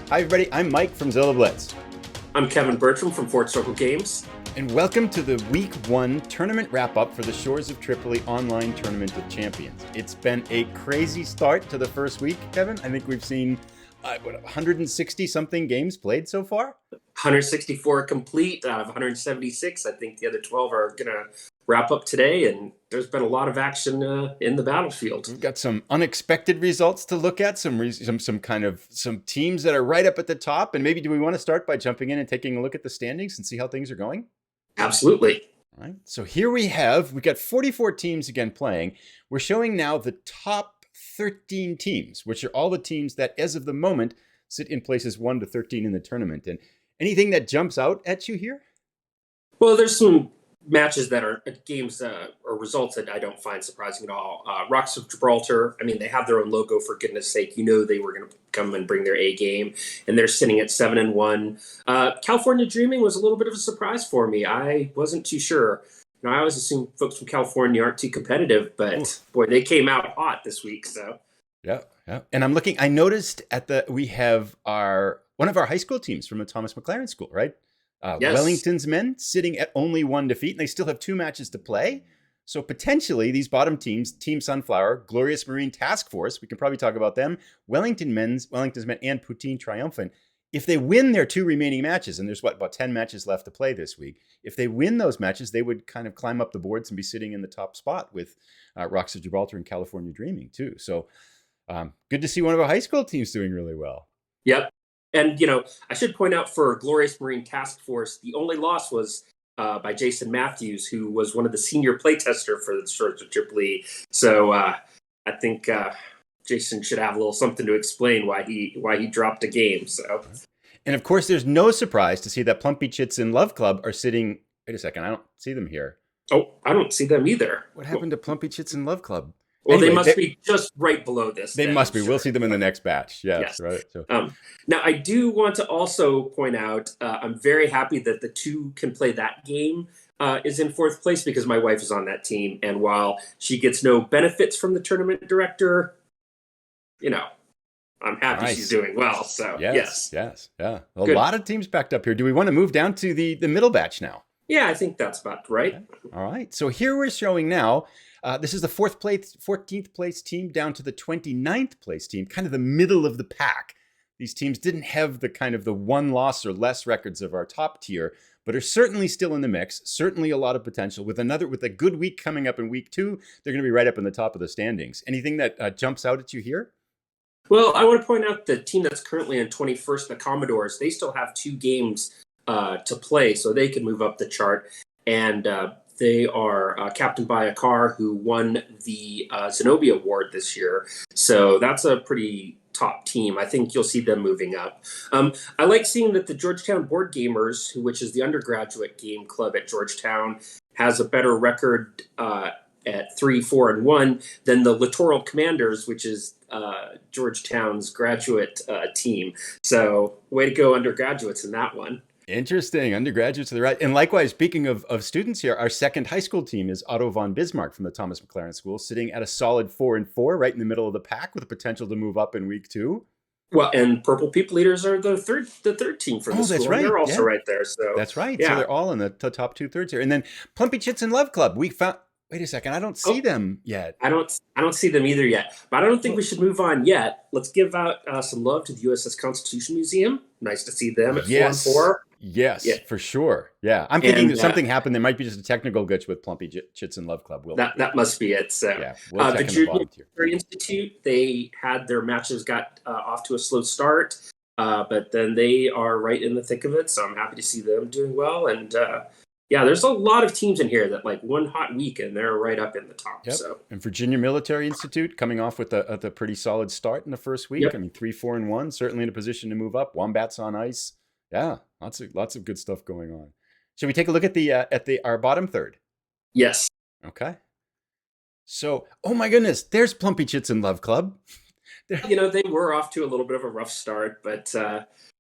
Hi, everybody. I'm Mike from Zilla Blitz. I'm Kevin Bertram from Fort Circle Games. And welcome to the Week 1 tournament wrap-up for the Shores of Tripoli Online Tournament of Champions. It's been a crazy start to the first week, Kevin. I think we've seen 160-something games played so far? 164 complete out of 176. I think the other 12 are going to wrap up today, and there's been a lot of action in the battlefield. We've got some unexpected results to look at, some teams that are right up at the top, and maybe do we want to start by jumping in and taking a look at the standings and see how things are going? Absolutely. All right. So here we've got 44 teams again playing. We're showing now the top 13 teams, which are all the teams that, as of the moment, sit in places 1 to 13 in the tournament. And anything that jumps out at you here? Well, there's some matches that are games or results that I don't find surprising at all. Rocks of Gibraltar, I mean, they have their own logo, for goodness sake. You know they were going to come and bring their A game, and they're sitting at 7-1. California Dreamin was a little bit of a surprise for me. I wasn't too sure. You know, I always assume folks from California aren't too competitive, but boy, they came out hot this week. So yeah. And I'm looking. I noticed we have one of our high school teams from the Thomas McLaren School, right? Yes. Wellington's men sitting at only 1 defeat, and they still have 2 matches to play. So potentially these bottom teams, Team Sunflower, Glorious Marine Taskforce, we can probably talk about them, Wellington's men, and Poutine Triumphant. If they win their 2 remaining matches, and there's about 10 matches left to play this week, if they win those matches, they would kind of climb up the boards and be sitting in the top spot with Rocks of Gibraltar and California Dreaming too. So good to see one of our high school teams doing really well. Yep. And, you know, I should point out for Glorious Marine Task Force, the only loss was by Jason Matthews, who was one of the senior playtester for the Shores of Tripoli. So I think Jason should have a little something to explain why he dropped a game. So, and of course, there's no surprise to see that Plumpy Chits and Love Club are sitting. Wait a second, I don't see them here. Oh, I don't see them either. What happened to Plumpy Chits and Love Club? Well, anyway, they must be just right below this. They must be. Sure. We'll see them in the next batch. Yes. Right. So. Now, I do want to also point out, I'm very happy that the 2 can play that game is in 4th place because my wife is on that team. And while she gets no benefits from the tournament director, you know, I'm happy she's doing well. So, yes. Yeah. A lot of teams packed up here. Do we want to move down to the middle batch now? Yeah, I think that's about right. Okay. All right. So here we're showing now. This is the 14th place team down to the 29th place team, kind of the middle of the pack. These teams didn't have the kind of the 1 loss or less records of our top tier, but are certainly still in the mix. Certainly a lot of potential. With a good week coming up in week 2, they're going to be right up in the top of the standings. Anything that jumps out at you here? Well, I want to point out the team that's currently in 21st, the Commodores. They still have 2 games to play, so they can move up the chart. And they are captained by a car who won the Zenobia Award this year. So that's a pretty top team. I think you'll see them moving up. I like seeing that the Georgetown Board Gamers, which is the undergraduate game club at Georgetown, has a better record at 3-4-1 than the Littoral Commanders, which is Georgetown's graduate team. So way to go, undergraduates, in that one. Interesting. Undergraduates to the right. And likewise, speaking of students here, our second high school team is Otto von Bismarck from the Thomas McLaren School, sitting at a solid 4-4, right in the middle of the pack with the potential to move up in week 2. Well, and Purple People Eaters are the third team for the school. That's right. They're also right there. So that's right. Yeah. So they're all in the top 2/3 here. And then Plumpy Chits and Love Club. We found. Wait a second. I don't see them yet. I don't see them either yet. But I don't think we should move on yet. Let's give out some love to the USS Constitution Museum. Nice to see them at 4-4. Yes, for sure. Yeah, I'm thinking that something happened. There might be just a technical glitch with Plumpy Chits and Love Club. That must be it. So, we'll the Junior Institute, they had their matches got off to a slow start, but then they are right in the thick of it. So I'm happy to see them doing well. And there's a lot of teams in here that like one hot week and they're right up in the top. Yep. So, and Virginia Military Institute coming off with a pretty solid start in the first week. Yep. I mean, 3-4-1, certainly in a position to move up. Wombats on ice. Yeah, lots of good stuff going on. Should we take a look at our bottom third? Yes. Okay. So, oh my goodness, there's Plumpy Chits and Love Club. You know, they were off to a little bit of a rough start, but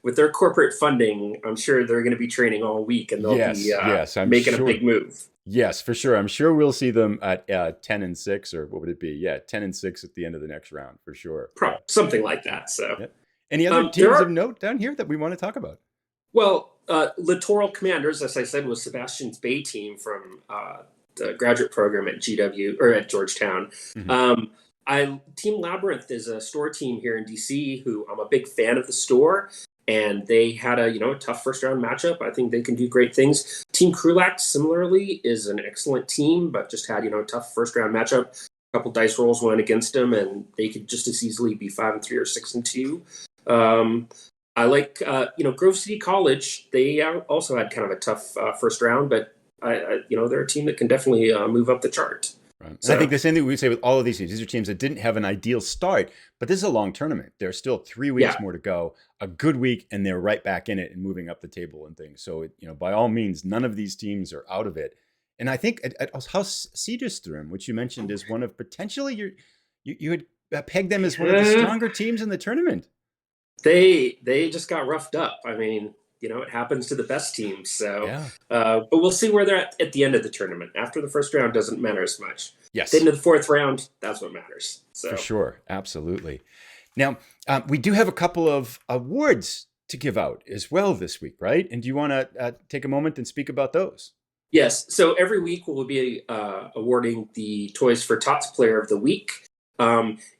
with their corporate funding, I'm sure they're going to be training all week, and they'll be making a big move. Yes, for sure. I'm sure we'll see them at 10-6, or what would it be? Yeah, 10-6 at the end of the next round, for sure. Something like that. So. Yeah. Any other There teams of are, note down here that we want to talk about? well, Littoral Commanders, as I said, was Sebastian's Bay team from the graduate program at GW or at Georgetown. Mhm. Team Labyrinth is a store team here in DC who I'm a big fan of the store, and they had a tough first round matchup. I think they can do great things. Team Krulak similarly is an excellent team, but just had a tough first round matchup. A couple dice rolls went against them, and they could just as easily be 5-3 or 6-2. I like Grove City College. They also had kind of a tough first round, but they're a team that can definitely move up the chart. Right. And So I think the same thing we say with all of these teams. These are teams that didn't have an ideal start, but this is a long tournament. There's still 3 weeks yeah, more to go. A good week, and they're right back in it and moving up the table and things. So, by all means, none of these teams are out of it. And I think at House Cedarstrom, which you mentioned is one of potentially you had pegged them as one of the stronger teams in the tournament. they just got roughed up. I mean, it happens to the best teams. So, Yeah. but we'll see where they're at the end of the tournament. After the first round doesn't matter as much. Yes. Then to the fourth round, that's what matters. So For sure. Absolutely. Now, we do have a couple of awards to give out as well this week, right? And do you want to take a moment and speak about those? Yes. So every week we'll be awarding the Toys for Tots Player of the Week.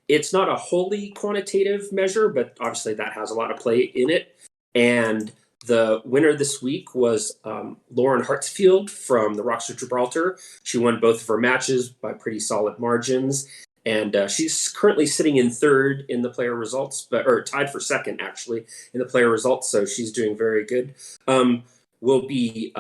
It's not a wholly quantitative measure, but obviously that has a lot of play in it. And the winner this week was Lauren Hartsfield from the Rocks of Gibraltar. She won both of her matches by pretty solid margins. And she's currently sitting in third in the player results, or tied for second, actually, in the player results. So she's doing very good. Will be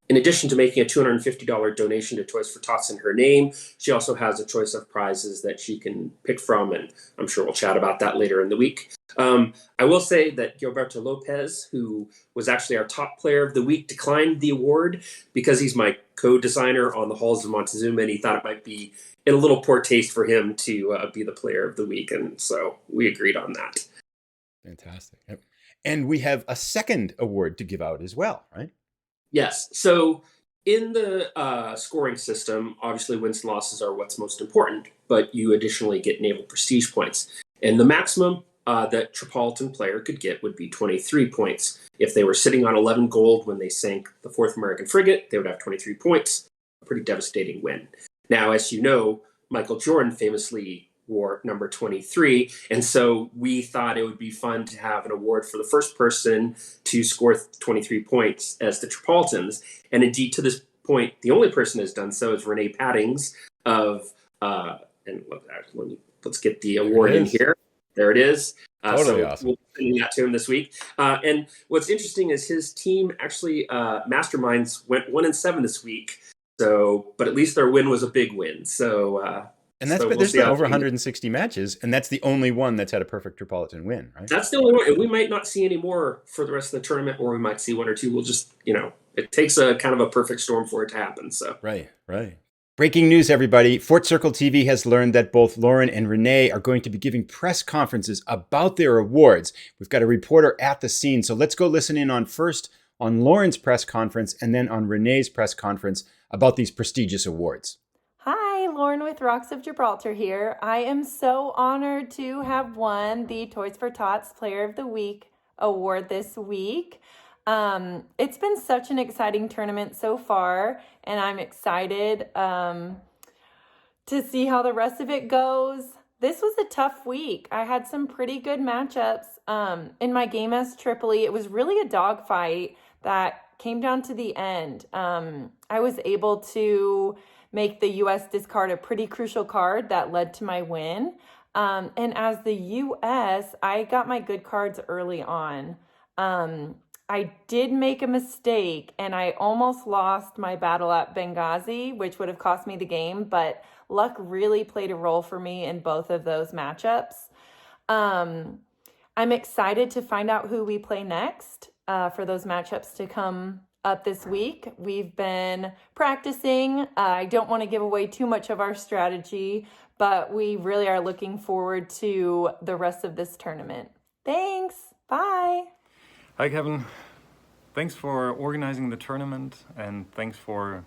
in addition to making a $250 donation to Toys for Tots in her name, she also has a choice of prizes that she can pick from, and I'm sure we'll chat about that later in the week. I will say that Gilberto Lopez, who was actually our top player of the week, declined the award because he's my co-designer on the Halls of Montezuma, and he thought it might be in a little poor taste for him to be the player of the week, and so we agreed on that. Fantastic. Yep. And we have a second award to give out as well, right? Yes. So in the scoring system, obviously wins and losses are what's most important, but you additionally get naval prestige points. And the maximum that Tripolitan player could get would be 23 points. If they were sitting on 11 gold when they sank the 4th American frigate, they would have 23 points. A pretty devastating win. Now, as you know, Michael Jordan famously wore number 23. And so we thought it would be fun to have an award for the first person to score 23 points as the Tripolitans. And indeed, to this point, the only person has done so is Renee Paddings of, and let's get the award in here. There it is. Totally so awesome. We'll send that to him this week. And what's interesting is his team actually, Masterminds, went 1-7 this week. So, but at least their win was a big win. So, and there's been over 160 matches, and that's the only one that's had a perfect Tripolitan win, right? That's the only one. And we might not see any more for the rest of the tournament, or we might see 1 or 2. We'll just, it takes a kind of a perfect storm for it to happen. So Right. Breaking news, everybody. Fort Circle TV has learned that both Lauren and Renee are going to be giving press conferences about their awards. We've got a reporter at the scene, so let's go listen in first on Lauren's press conference and then on Renee's press conference about these prestigious awards. Hi, Lauren with Rocks of Gibraltar here. I am so honored to have won the Toys for Tots Player of the Week award this week. It's been such an exciting tournament so far, and I'm excited to see how the rest of it goes. This was a tough week. I had some pretty good matchups. In my game as Tripoli, it was really a dogfight that came down to the end. I was able to make the U.S. discard a pretty crucial card that led to my win. And as the U.S., I got my good cards early on. I did make a mistake, and I almost lost my battle at Benghazi, which would have cost me the game, but luck really played a role for me in both of those matchups. I'm excited to find out who we play next for those matchups to come up this week. We've been practicing. I don't want to give away too much of our strategy, but we really are looking forward to the rest of this tournament. Thanks. Bye. Hi, Kevin. Thanks for organizing the tournament, and thanks for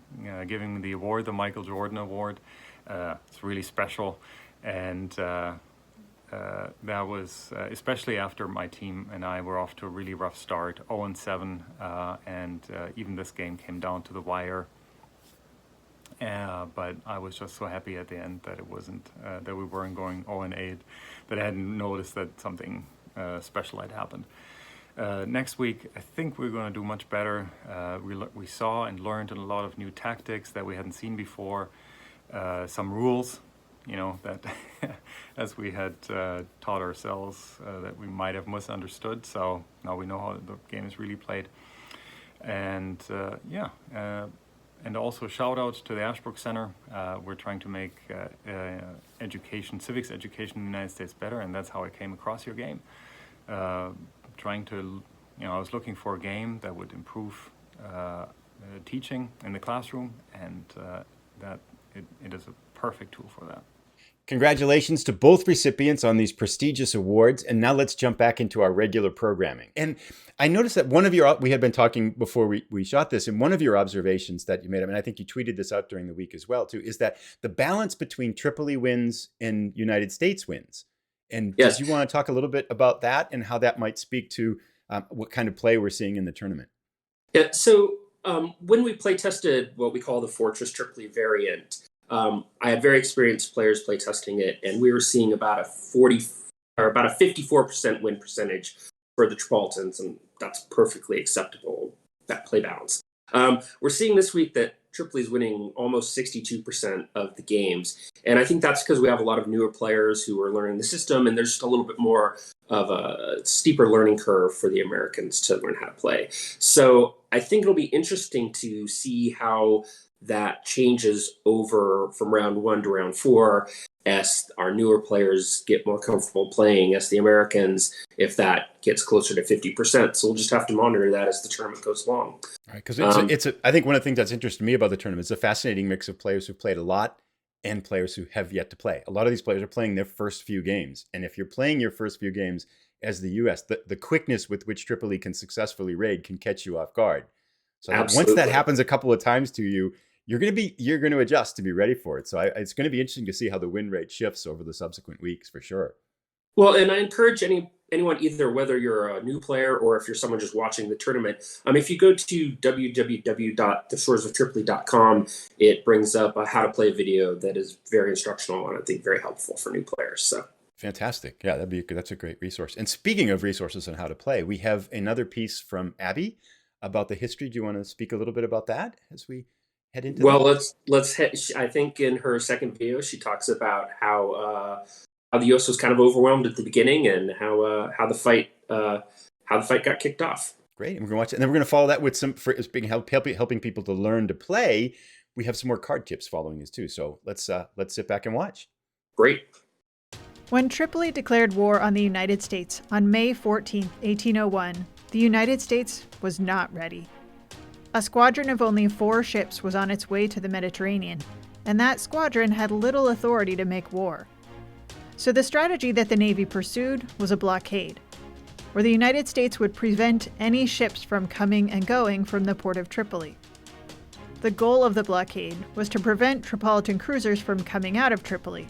giving me the award, the Michael Jordan Award. It's really special, and that was, especially after my team and I were off to a really rough start, 0-7, and even this game came down to the wire. But I was just so happy at the end that it wasn't, that we weren't going 0-8, that I hadn't noticed that something special had happened. Next week, I think we're going to do much better. We saw and learned a lot of new tactics that we hadn't seen before, some rules, that as we had taught ourselves that we might have misunderstood. So now we know how the game is really played. And and also shout out to the Ashbrook Center. We're trying to make civics education in the United States better, and that's how I came across your game. Trying to, I was looking for a game that would improve teaching in the classroom, and that it is a perfect tool for that. Congratulations to both recipients on these prestigious awards. And now let's jump back into our regular programming. And I noticed that we had been talking before we shot this, and one of your observations that you made, I think you tweeted this out during the week as well, too, is that the balance between Tripoli wins and United States wins. And Yes. Did you want to talk a little bit about that and how that might speak to what kind of play we're seeing in the tournament? Yeah, so when we play tested what we call the Fortress Tripoli variant, I had very experienced players play testing it, and we were seeing about a 54% win percentage for the Tripolitans, and that's perfectly acceptable, that play balance. We're seeing this week that Tripoli is winning almost 62% of the games, and I think that's because we have a lot of newer players who are learning the system, and there's just a little bit more of a steeper learning curve for the Americans to learn how to play. So I think it'll be interesting to see how that changes over from round 1 to round 4 as our newer players get more comfortable playing as the Americans, if that gets closer to 50%. So we'll just have to monitor that as the tournament goes along. All right, because I think one of the things that's interested me about the tournament is a fascinating mix of players who've played a lot and players who have yet to play. A lot of these players are playing their first few games. And if you're playing your first few games as the U.S., the quickness with which Tripoli can successfully raid can catch you off guard. So once that happens a couple of times to you, you're going to adjust to be ready for it. So it's going to be interesting to see how the win rate shifts over the subsequent weeks for sure. Well, and I encourage anyone, either whether you're a new player or if you're someone just watching the tournament, if you go to www.theShoresOfTripoli.com, it brings up a how to play video that is very instructional and I think very helpful for new players. So fantastic. Yeah, that's a great resource. And speaking of resources on how to play, we have another piece from Abby about the history. Do you want to speak a little bit about that as we head into let's I think in her second video she talks about how the U.S. was kind of overwhelmed at the beginning and how the fight got kicked off. Great, and we're going to watch it, and then we're going to follow that with some helping people to learn to play. We have some more card tips following this too. So let's sit back and watch. Great. When Tripoli declared war on the United States on May 14, 1801, the United States was not ready. A squadron of only 4 ships was on its way to the Mediterranean, and that squadron had little authority to make war. So the strategy that the Navy pursued was a blockade, where the United States would prevent any ships from coming and going from the port of Tripoli. The goal of the blockade was to prevent Tripolitan cruisers from coming out of Tripoli,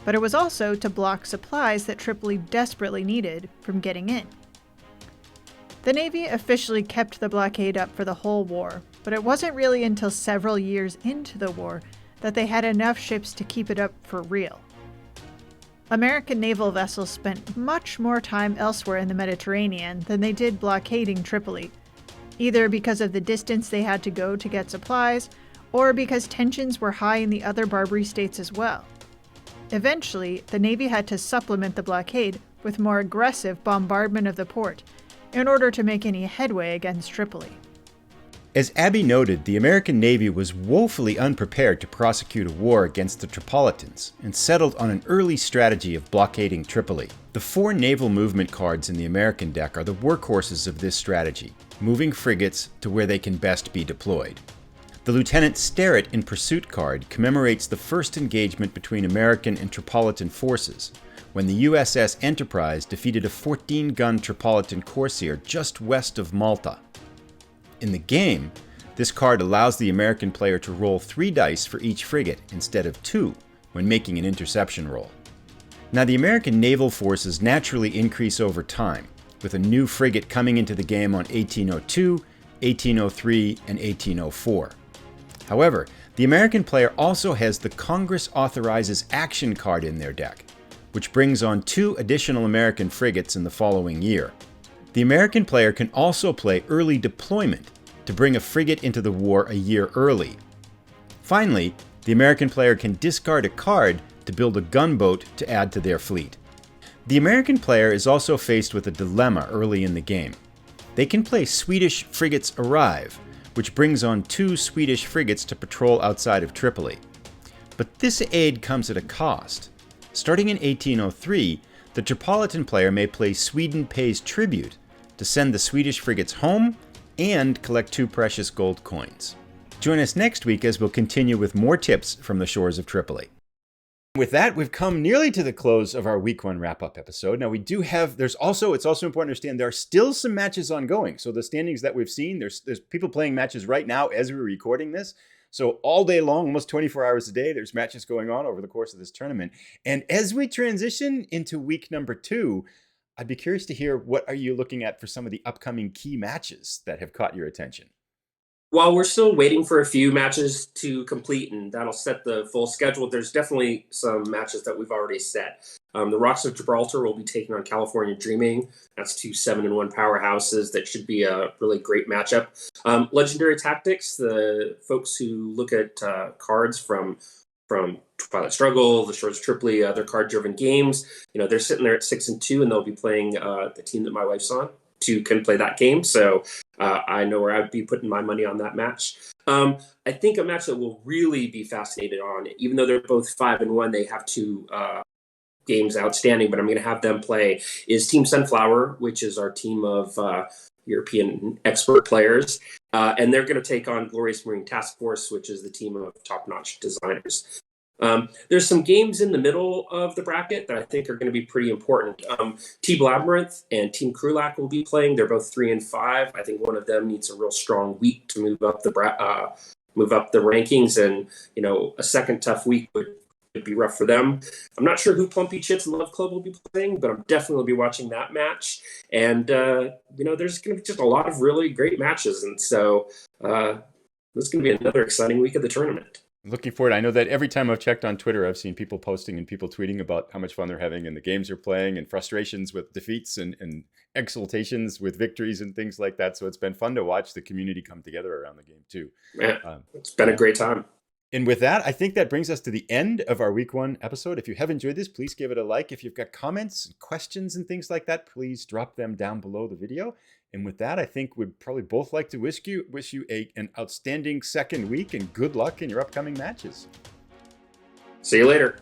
but it was also to block supplies that Tripoli desperately needed from getting in. The Navy officially kept the blockade up for the whole war, but it wasn't really until several years into the war that they had enough ships to keep it up for real. American naval vessels spent much more time elsewhere in the Mediterranean than they did blockading Tripoli, either because of the distance they had to go to get supplies, or because tensions were high in the other Barbary states as well. Eventually, the Navy had to supplement the blockade with more aggressive bombardment of the port in order to make any headway against Tripoli. As Abby noted, the American Navy was woefully unprepared to prosecute a war against the Tripolitans and settled on an early strategy of blockading Tripoli. The 4 naval movement cards in the American deck are the workhorses of this strategy, moving frigates to where they can best be deployed. The Lieutenant Sterrett in Pursuit card commemorates the first engagement between American and Tripolitan forces, when the USS Enterprise defeated a 14-gun Tripolitan Corsair just west of Malta. In the game, this card allows the American player to roll 3 dice for each frigate instead of 2 when making an interception roll. Now, the American naval forces naturally increase over time, with a new frigate coming into the game on 1802, 1803, and 1804. However, the American player also has the Congress Authorizes Action card in their deck, which brings on 2 additional American frigates in the following year. The American player can also play early deployment to bring a frigate into the war a year early. Finally, the American player can discard a card to build a gunboat to add to their fleet. The American player is also faced with a dilemma early in the game. They can play Swedish Frigates Arrive, which brings on 2 Swedish frigates to patrol outside of Tripoli. But this aid comes at a cost. Starting in 1803, the Tripolitan player may play Sweden Pays Tribute to send the Swedish frigates home and collect 2 precious gold coins. Join us next week as we'll continue with more tips from the shores of Tripoli. With that, we've come nearly to the close of our Week 1 wrap-up episode. Now, it's also important to understand there are still some matches ongoing. So the standings that we've seen, there's people playing matches right now as we're recording this. So all day long, almost 24 hours a day, there's matches going on over the course of this tournament. And as we transition into week number 2, I'd be curious to hear, what are you looking at for some of the upcoming key matches that have caught your attention? While we're still waiting for a few matches to complete, and that'll set the full schedule, there's definitely some matches that we've already set. The Rocks of Gibraltar will be taking on California Dreamin. That's 2 7-1 powerhouses. That should be a really great matchup. Legendary Tactics, the folks who look at cards from Twilight Struggle, the Shores of Tripoli, other card-driven games, they're sitting there at 6-2, and they'll be playing the team that my wife's on to can play that game. So I know where I'd be putting my money on that match. I think a match that will really be fascinated on, even though they're both 5-1, they have 2 games outstanding, but I'm going to have them play, is Team Sunflower, which is our team of European expert players. And they're going to take on Glorious Marine Taskforce, which is the team of top-notch designers. There's some games in the middle of the bracket that I think are going to be pretty important. Team Labyrinth and Team Krulak will be playing. They're both 3-5. I think one of them needs a real strong week to move up the rankings, and a second tough week would be rough for them. I'm not sure who Plumpy Chips and Love Club will be playing, but I'm definitely be watching that match. And there's going to be just a lot of really great matches, and so this is going to be another exciting week of the tournament. Looking forward. I know that every time I've checked on Twitter, I've seen people posting and people tweeting about how much fun they're having and the games they're playing and frustrations with defeats and exultations with victories and things like that. So it's been fun to watch the community come together around the game too. Yeah, it's been a great time. And with that, I think that brings us to the end of our Week 1 episode. If you have enjoyed this, please give it a like. If you've got comments, questions, and things like that, please drop them down below the video. And with that, I think we'd probably both like to wish you an outstanding second week and good luck in your upcoming matches. See you later.